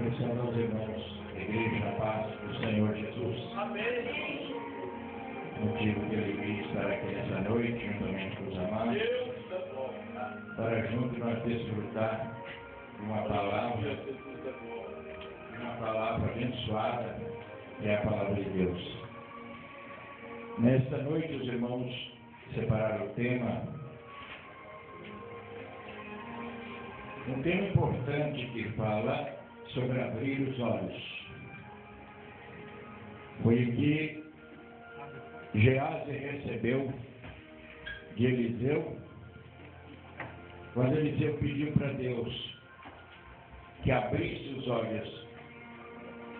Começando aos irmãos da Igreja, a paz do Senhor Jesus. Amém. Motivo de alegria estar aqui nessa noite, juntamente com os amados, para juntos nós desfrutar de uma palavra abençoada, que é a palavra de Deus. Nesta noite, os irmãos separaram o tema, um tema importante que fala sobre abrir os olhos. Foi o que Geazi recebeu de Eliseu, quando Eliseu pediu para Deus que abrisse os olhos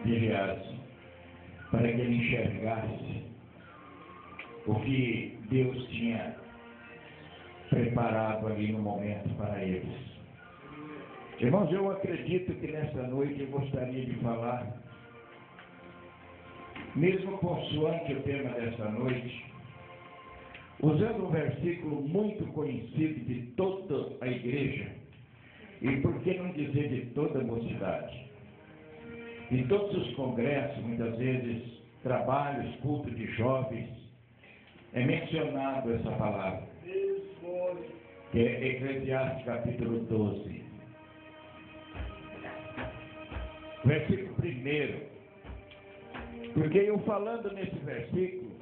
de Geazi, para que ele enxergasse o que Deus tinha preparado ali no momento para eles. Irmãos, eu acredito que nesta noite eu gostaria de falar, mesmo consoante o tema desta noite, usando um versículo muito conhecido de toda a igreja, e por que não dizer de toda a mocidade. Em todos os congressos, muitas vezes, trabalhos, cultos de jovens, é mencionado essa palavra, que é Eclesiastes capítulo 12. Versículo 1, porque eu falando nesse versículo,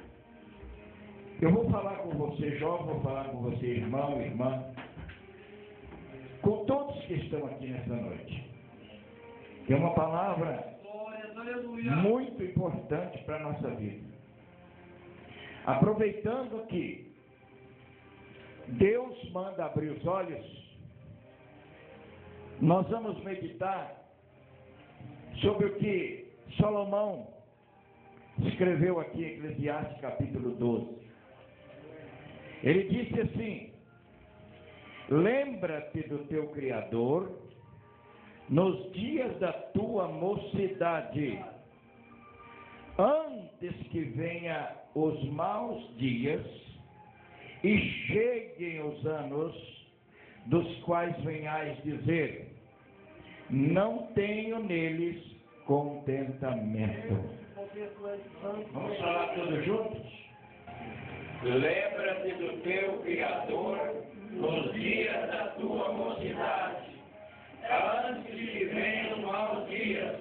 eu vou falar com você jovem, vou falar com você irmão, irmã, com todos que estão aqui nessa noite. É uma palavra muito importante para a nossa vida. Aproveitando que Deus manda abrir os olhos, nós vamos meditar sobre o que Salomão escreveu aqui em Eclesiastes capítulo 12. Ele disse assim: lembra-te do teu Criador nos dias da tua mocidade, antes que venha os maus dias e cheguem os anos dos quais venhais dizer: não tenho neles contentamento. Vamos falar todos juntos? Lembra-te do teu Criador nos dias da tua mocidade, antes que venham os maus dias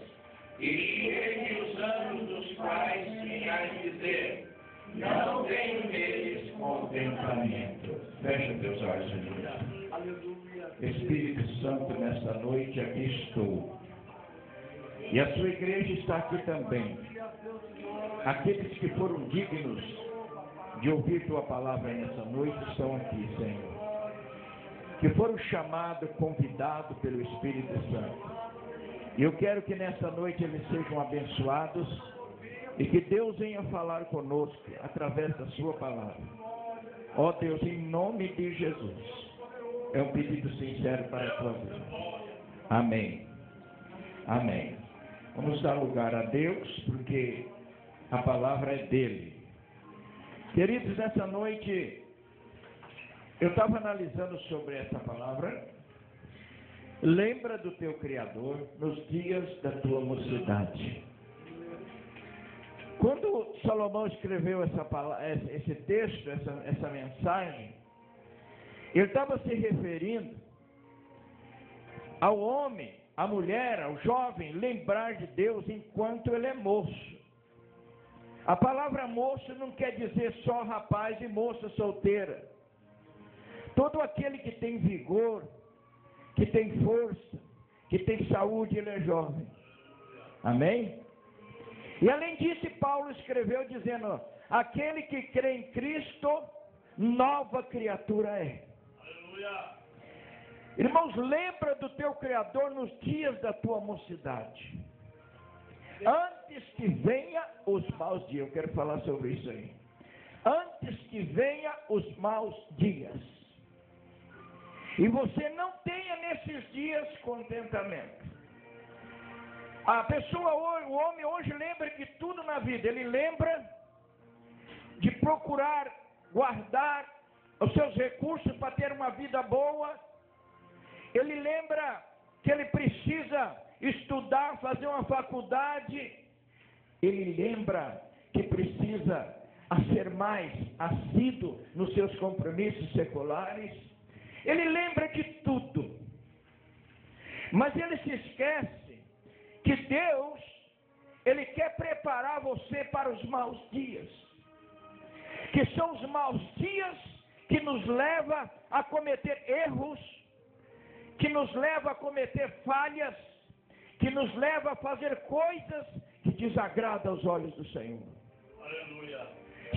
e cheguem os anos dos quais venhais dizer: não tenho neles contentamento. Fecha teus olhos, Senhor. Espírito Santo, nesta noite aqui estou. E a sua igreja está aqui também. Aqueles que foram dignos de ouvir tua palavra nessa noite estão aqui, Senhor. Que foram chamados, convidados pelo Espírito Santo. E eu quero que nessa noite eles sejam abençoados e que Deus venha falar conosco através da sua palavra. Ó Deus, em nome de Jesus. É um pedido sincero para a tua vida. Amém. Amém. Vamos dar lugar a Deus, porque a palavra é dele. Queridos, nessa noite, eu estava analisando sobre essa palavra. Lembra do teu Criador nos dias da tua mocidade. Quando Salomão escreveu esse texto, essa mensagem, ele estava se referindo ao homem, à mulher, ao jovem, lembrar de Deus enquanto ele é moço. A palavra moço não quer dizer só rapaz e moça solteira. Todo aquele que tem vigor, que tem força, que tem saúde, ele é jovem. Amém? E além disso, Paulo escreveu dizendo: aquele que crê em Cristo, nova criatura é. Irmãos, lembra do teu Criador nos dias da tua mocidade, antes que venha os maus dias. Eu quero falar sobre isso aí. Antes que venha os maus dias, e você não tenha nesses dias contentamento. A pessoa, o homem hoje lembra de tudo na vida. Ele lembra de procurar guardar os seus recursos para ter uma vida boa. Ele lembra que ele precisa estudar, fazer uma faculdade, ele lembra que precisa ser mais assíduo nos seus compromissos seculares. Ele lembra de tudo. Mas ele se esquece que Deus, Ele quer preparar você para os maus dias. Que são os maus dias que nos levam a cometer erros, que nos levam a cometer falhas, que nos levam a fazer coisas que desagradam aos olhos do Senhor. Aleluia.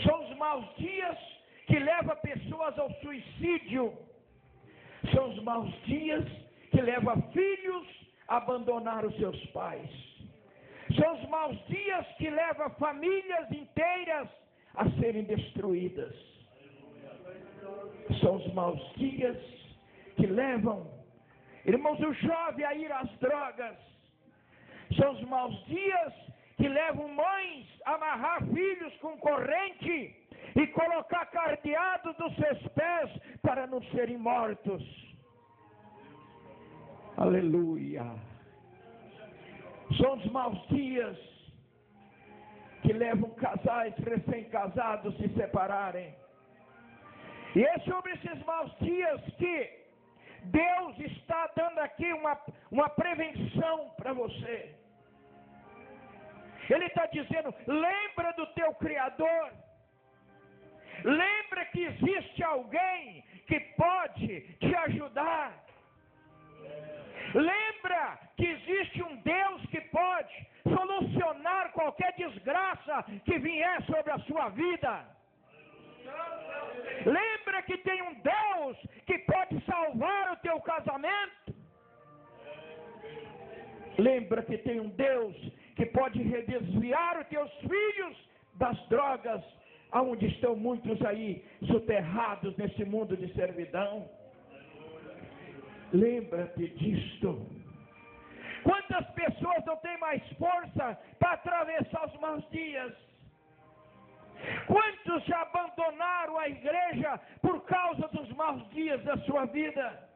São os maus dias que levam pessoas ao suicídio. São os maus dias que levam filhos a abandonar os seus pais. São os maus dias que levam famílias inteiras a serem destruídas. São os maus dias que levam, irmãos, o jovem a ir às drogas. São os maus dias que levam mães a amarrar filhos com corrente e colocar cadeado dos seus pés para não serem mortos. Aleluia. São os maus dias que levam casais recém-casados a se separarem. E é sobre esses maus dias que Deus está dando aqui uma prevenção para você. Ele está dizendo, lembra do teu Criador. Lembra que existe alguém que pode te ajudar. Lembra que existe um Deus que pode solucionar qualquer desgraça que vier sobre a sua vida. Lembra que tem um Deus que pode salvar o teu casamento. Lembra que tem um Deus que pode redesviar os teus filhos das drogas, aonde estão muitos aí soterrados nesse mundo de servidão. Lembra-te disto. Quantas pessoas não têm mais força para atravessar os maus dias? Quantos já abandonaram a igreja por causa dos maus dias da sua vida?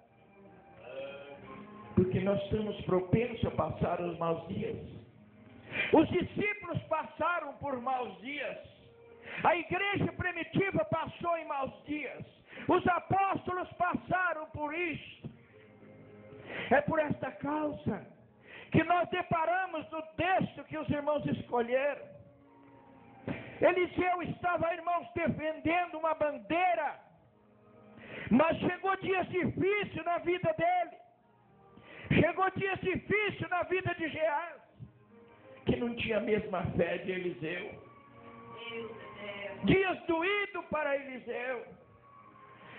Porque nós estamos propensos a passar os maus dias. Os discípulos passaram por maus dias. A igreja primitiva passou em maus dias. Os apóstolos passaram por isso. É por esta causa que nós deparamos no texto que os irmãos escolheram. Eliseu estava, irmãos, defendendo uma bandeira, mas chegou dias difíceis na vida dele. Chegou dias difíceis na vida de Geás, que não tinha a mesma fé de Eliseu. Dias doídos para Eliseu,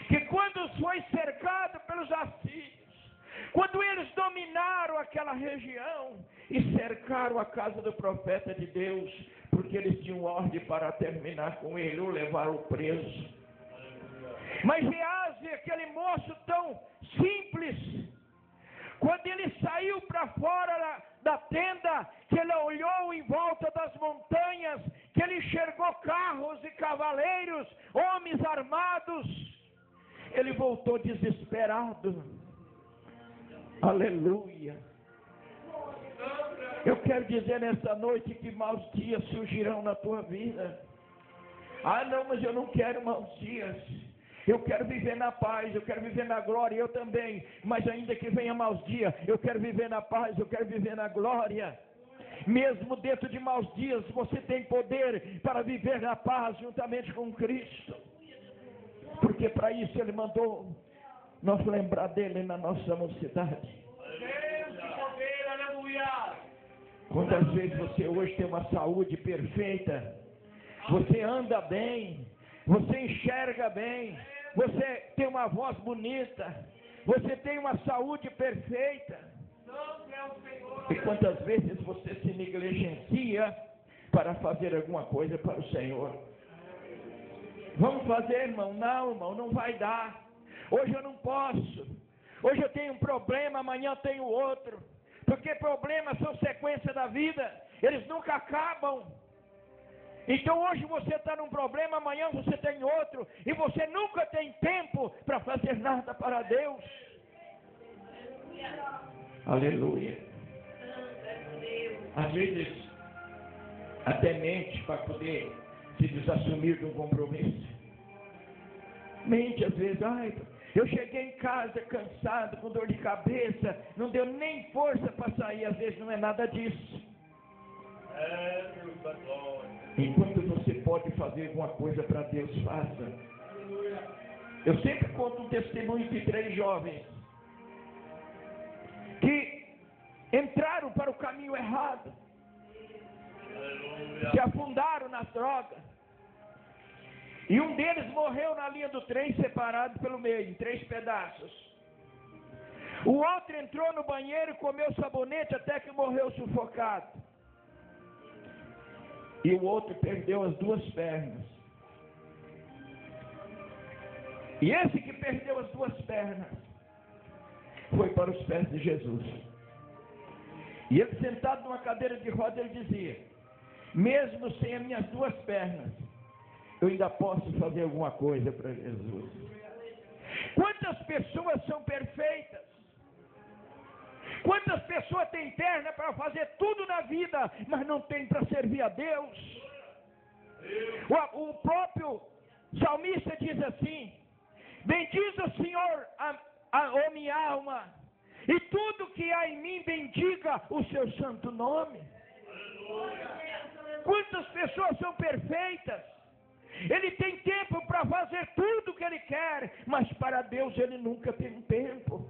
que quando foi cercado pelos assírios, quando eles dominaram aquela região e cercaram a casa do profeta de Deus, porque eles tinham ordem para terminar com ele, ou levaram preso. Mas Geás, aquele moço tão simples, quando ele saiu para fora da tenda, que ele olhou em volta das montanhas, que ele enxergou carros e cavaleiros, homens armados, ele voltou desesperado. Aleluia. Eu quero dizer nessa noite que maus dias surgirão na tua vida. Ah não, mas eu não quero maus dias. Eu quero viver na paz, eu quero viver na glória, eu também. Mas ainda que venha maus dias, eu quero viver na paz, eu quero viver na glória. Mesmo dentro de maus dias, você tem poder para viver na paz juntamente com Cristo. Porque para isso Ele mandou nós lembrar dele na nossa mocidade. Quantas vezes você hoje tem uma saúde perfeita, você anda bem, você enxerga bem, você tem uma voz bonita, você tem uma saúde perfeita. E quantas vezes você se negligencia para fazer alguma coisa para o Senhor? Vamos fazer, irmão? Não, irmão, não vai dar. Hoje eu não posso. Hoje eu tenho um problema, amanhã eu tenho outro. Porque problemas são sequência da vida. Eles nunca acabam. Então hoje você está num problema, amanhã você tem outro. E você nunca tem tempo para fazer nada para Deus. Aleluia. às vezes até mente para poder se desassumir de um compromisso. Mente às vezes, eu cheguei em casa cansado, com dor de cabeça, não deu nem força para sair. Às vezes não é nada disso. Enquanto você pode fazer alguma coisa para Deus, faça. Eu sempre conto um testemunho de 3 jovens que entraram para o caminho errado, se afundaram nas drogas, e um deles morreu na linha do trem, separado pelo meio, em 3 pedaços. O outro entrou no banheiro e comeu sabonete até que morreu sufocado. E o outro perdeu as 2 pernas. E esse que perdeu as 2 pernas foi para os pés de Jesus. E ele, sentado numa cadeira de roda, ele dizia: mesmo sem as minhas 2 pernas, eu ainda posso fazer alguma coisa para Jesus. Quantas pessoas são perfeitas? Quantas pessoas têm perna para fazer tudo na vida, mas não tem para servir a Deus? O próprio salmista diz assim: bendize o Senhor, ó minha alma, e tudo que há em mim bendiga o seu santo nome. Quantas pessoas são perfeitas? Ele tem tempo para fazer tudo o que ele quer, mas para Deus ele nunca tem tempo.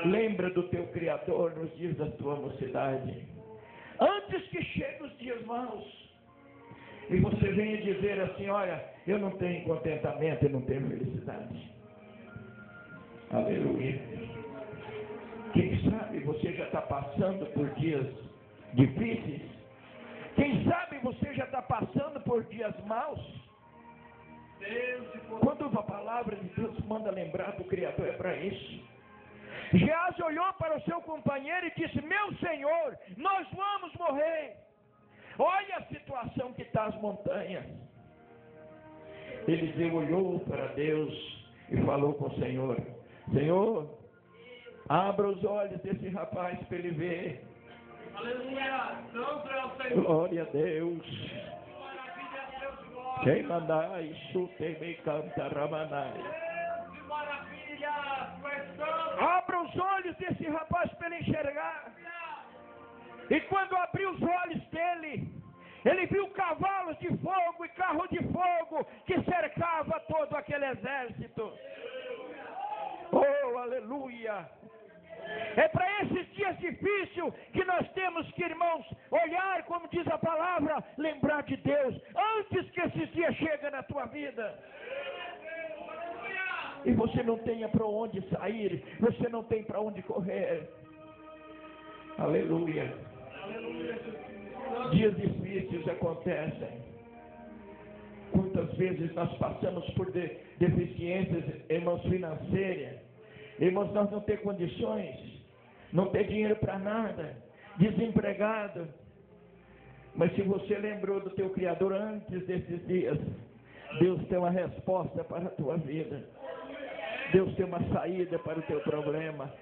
Lembra do teu Criador nos dias da tua mocidade, antes que cheguem os dias maus, e você venha dizer assim: olha, eu não tenho contentamento, eu não tenho felicidade. Aleluia. Quem sabe você já está passando por dias difíceis? Quem sabe você já está passando por dias maus? Quando a palavra de Deus manda lembrar do Criador, é para isso. Geazi olhou para o seu companheiro e disse: meu Senhor, nós vamos morrer. Olha a situação que está as montanhas. Eliseu olhou para Deus e falou com o Senhor: Senhor, abra os olhos desse rapaz para ele ver. Aleluia! Glória a Deus. Quem mandar isso tem me canta ramanai. Que maravilha! Abra os olhos desse rapaz para ele enxergar. E quando abriu os olhos dele, ele viu cavalos de fogo e carro de fogo que cercava todo aquele exército. Oh, aleluia! É para esses dias difíceis que nós temos que, irmãos, olhar, como diz a palavra, lembrar de Deus, antes que esses dias cheguem na tua vida. E você não tenha para onde sair, você não tem para onde correr. Aleluia. Dias difíceis acontecem. Quantas vezes nós passamos por deficiências, irmãos, financeiras. Irmãos, nós não temos condições, não tem dinheiro para nada, desempregado. Mas se você lembrou do teu Criador antes desses dias, Deus tem uma resposta para a tua vida. Deus tem uma saída para o teu problema.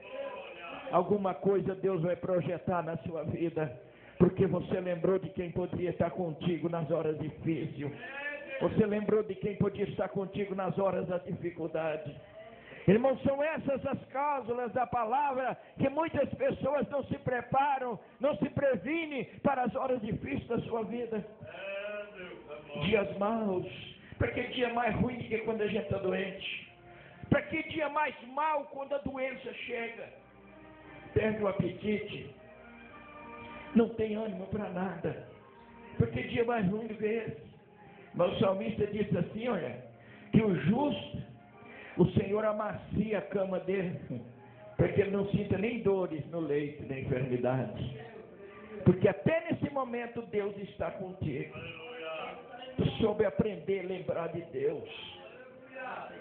Alguma coisa Deus vai projetar na sua vida, porque você lembrou de quem poderia estar contigo nas horas difíceis. Você lembrou de quem podia estar contigo nas horas da dificuldade. Irmãos, são essas as cláusulas da palavra que muitas pessoas não se preparam, não se previnem para as horas difíceis da sua vida. Dias maus. Para que dia mais ruim do que quando a gente está doente? Para que dia mais mau quando a doença chega? Perde o apetite, não tem ânimo para nada. Para que dia mais ruim do que esse? Mas o salmista disse assim: olha, que o justo, o Senhor amacia a cama dele, para que ele não sinta nem dores no leito, nem enfermidades. Porque até nesse momento Deus está contigo. Tu soube aprender a lembrar de Deus.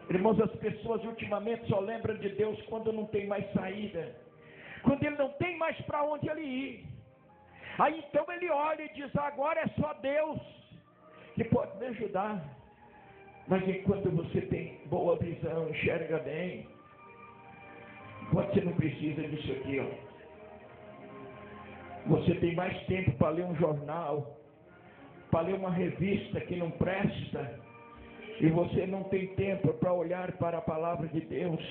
Irmãos, as pessoas ultimamente só lembram de Deus quando não tem mais saída, quando ele não tem mais para onde ele ir. Aí então ele olha e diz: agora é só Deus que pode me ajudar. Mas enquanto você tem boa visão, enxerga bem, você não precisa disso aqui, ó. Você tem mais tempo para ler um jornal, para ler uma revista que não presta, e você não tem tempo para olhar para a palavra de Deus.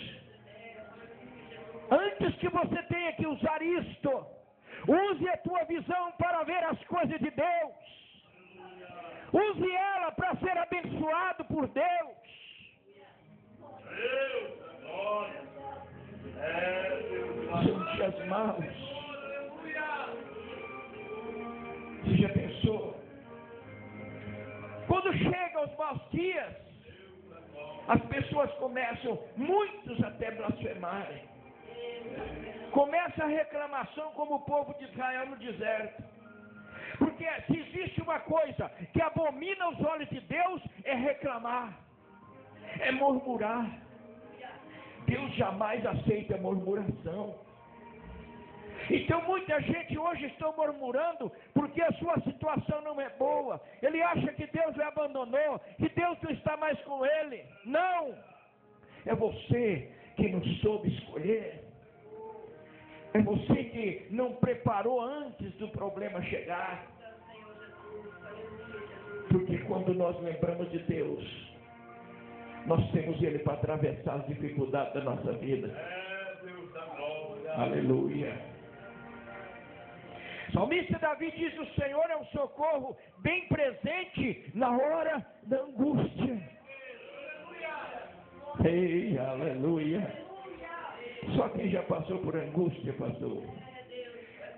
Antes que você tenha que usar isto, use a tua visão para ver as coisas de Deus. Use ela para ser abençoado por Deus. São dias maus. Você já pensou? Quando chegam os maus dias, as pessoas começam, muitos até blasfemarem. Começa a reclamação como o povo de Israel no deserto. Porque se existe uma coisa que abomina os olhos de Deus, é reclamar, é murmurar. Deus jamais aceita murmuração. Então muita gente hoje está murmurando porque a sua situação não é boa. Ele acha que Deus o abandonou, que Deus não está mais com ele. Não! É você que não soube escolher. É você que não preparou antes do problema chegar. Porque quando nós lembramos de Deus, nós temos Ele para atravessar as dificuldades da nossa vida. Aleluia. O salmista Davi diz: o Senhor é um socorro bem presente na hora da angústia. Ei, aleluia. Só quem já passou por angústia, pastor.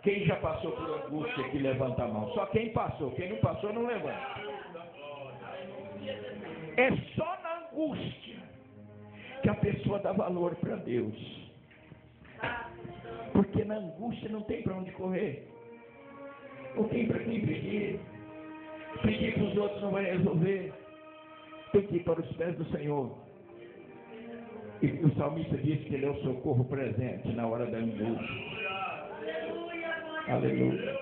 Quem já passou por angústia que levanta a mão. Só quem passou. Quem não passou não levanta. É só na angústia que a pessoa dá valor para Deus. Porque na angústia não tem para onde correr. Não tem para quem pedir. Pedir para os outros não vai resolver. Tem que ir para os pés do Senhor. E o salmista diz que Ele é o socorro presente na hora da angústia. Aleluia.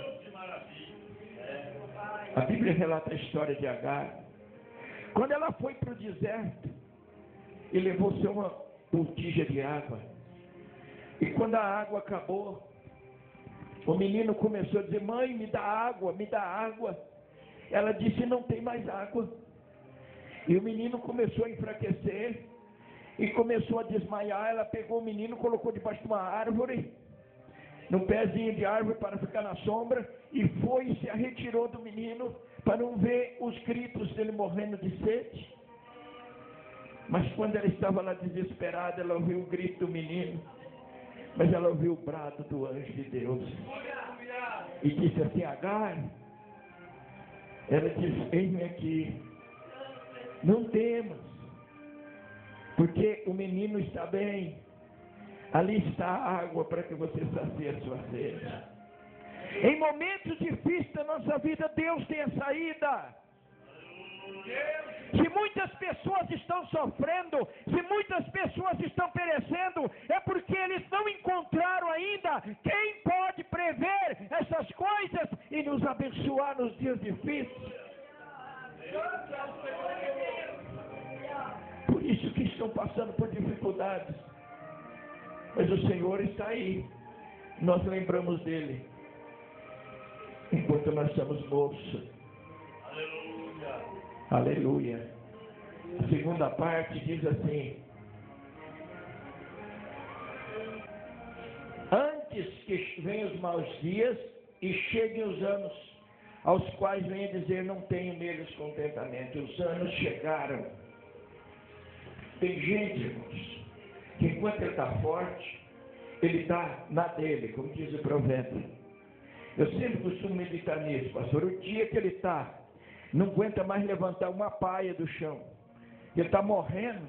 A Bíblia relata a história de Agar. Quando ela foi para o deserto e levou-se uma botija de água. E quando a água acabou, o menino começou a dizer: mãe, me dá água, me dá água. Ela disse: não tem mais água. E o menino começou a enfraquecer e começou a desmaiar. Ela pegou o menino, colocou debaixo de uma árvore, num pezinho de árvore para ficar na sombra, e foi e se retirou do menino para não ver os gritos dele morrendo de sede. Mas quando ela estava lá desesperada, ela ouviu o grito do menino, mas ela ouviu o brado do anjo de Deus e disse assim: Agar. Ela disse: eis-me aqui, não temas, porque o menino está bem. Ali está a água para que você sacie a sua sede. Em momentos difíceis da nossa vida, Deus tem a saída. Se muitas pessoas estão sofrendo, se muitas pessoas estão perecendo, é porque eles não encontraram ainda quem pode prever essas coisas e nos abençoar nos dias difíceis. Por isso que estão passando por dificuldades. Mas o Senhor está aí. Nós lembramos dele enquanto nós estamos moços. Aleluia. Aleluia. A segunda parte diz assim: antes que venham os maus dias e cheguem os anos, aos quais venha dizer: não tenho neles contentamento. Os anos chegaram. Tem gente, irmãos, que enquanto ele está forte, ele está na dele, como diz o provérbio. Eu sempre costumo meditar nisso, pastor. O dia que ele está, não aguenta mais levantar uma paia do chão, ele está morrendo,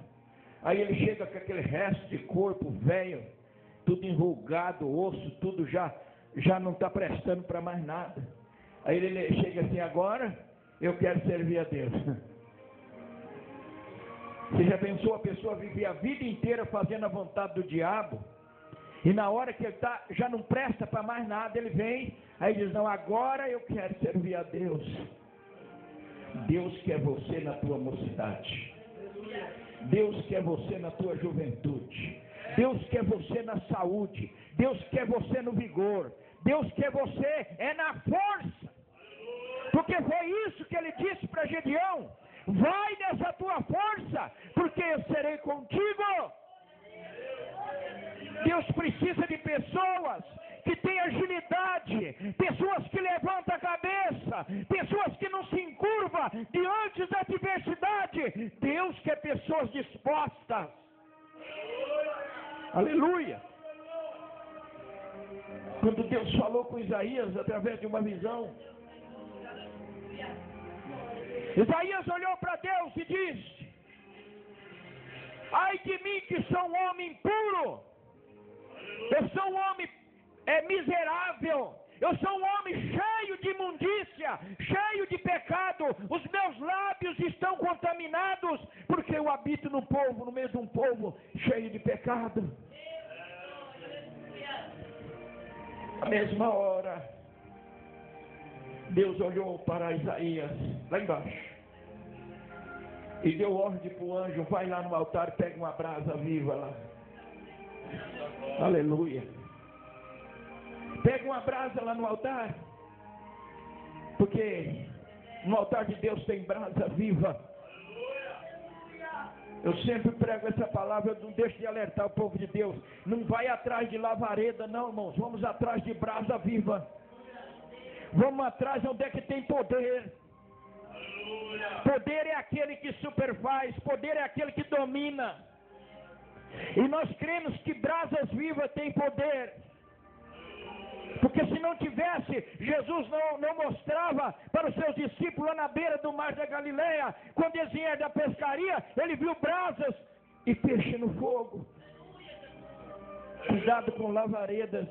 aí ele chega com aquele resto de corpo velho, tudo enrugado, osso, tudo já não está prestando para mais nada. Aí ele chega assim: agora eu quero servir a Deus. Você já pensou a pessoa viver a vida inteira fazendo a vontade do diabo? E na hora que ele está, já não presta para mais nada, ele vem, aí diz: não, agora eu quero servir a Deus. Deus quer você na tua mocidade. Deus quer você na tua juventude. Deus quer você na saúde. Deus quer você no vigor. Deus quer você é na força. Porque foi isso que ele disse para Gedeão: vai nessa tua força, porque eu serei contigo. Deus precisa de pessoas que têm agilidade, pessoas que levantam a cabeça, pessoas que não se encurvam diante da adversidade. Deus quer pessoas dispostas. Aleluia. Quando Deus falou com Isaías através de uma visão, Isaías olhou para Deus e disse: ai de mim que sou um homem impuro, eu sou um homem miserável, eu sou um homem cheio de imundícia, cheio de pecado, os meus lábios estão contaminados, porque eu habito no povo, no meio de um povo cheio de pecado. Na mesma hora, Deus olhou para Isaías, lá embaixo, e deu ordem para o anjo: vai lá no altar e pega uma brasa viva lá. Aleluia. Pega uma brasa lá no altar, porque no altar de Deus tem brasa viva. Eu sempre prego essa palavra, eu não deixo de alertar o povo de Deus. Não vai atrás de lavareda não, irmãos. Vamos atrás de brasa viva. Vamos atrás onde é que tem poder. Poder é aquele que superfaz, poder é aquele que domina. E nós cremos que brasas vivas têm poder. Porque se não tivesse, Jesus não mostrava para os seus discípulos lá na beira do mar da Galileia. Quando eles vieram da pescaria, ele viu brasas e peixe no fogo. Cuidado com lavaredas.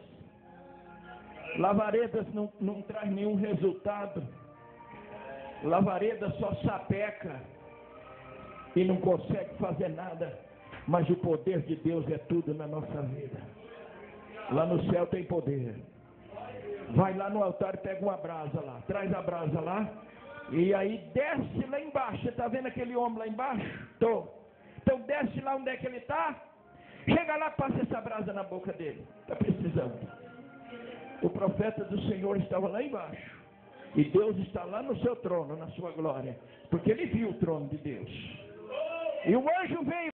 Lavaredas não traz nenhum resultado. Lavareda só sapeca e não consegue fazer nada. Mas o poder de Deus é tudo na nossa vida. Lá no céu tem poder. Vai lá no altar e pega uma brasa lá. Traz a brasa lá. E aí desce lá embaixo. Você está vendo aquele homem lá embaixo? Estou. Então desce lá onde é que ele está. Chega lá, passa essa brasa na boca dele. Está precisando. O profeta do Senhor estava lá embaixo. E Deus está lá no seu trono, na sua glória. Porque ele viu o trono de Deus. E o anjo veio.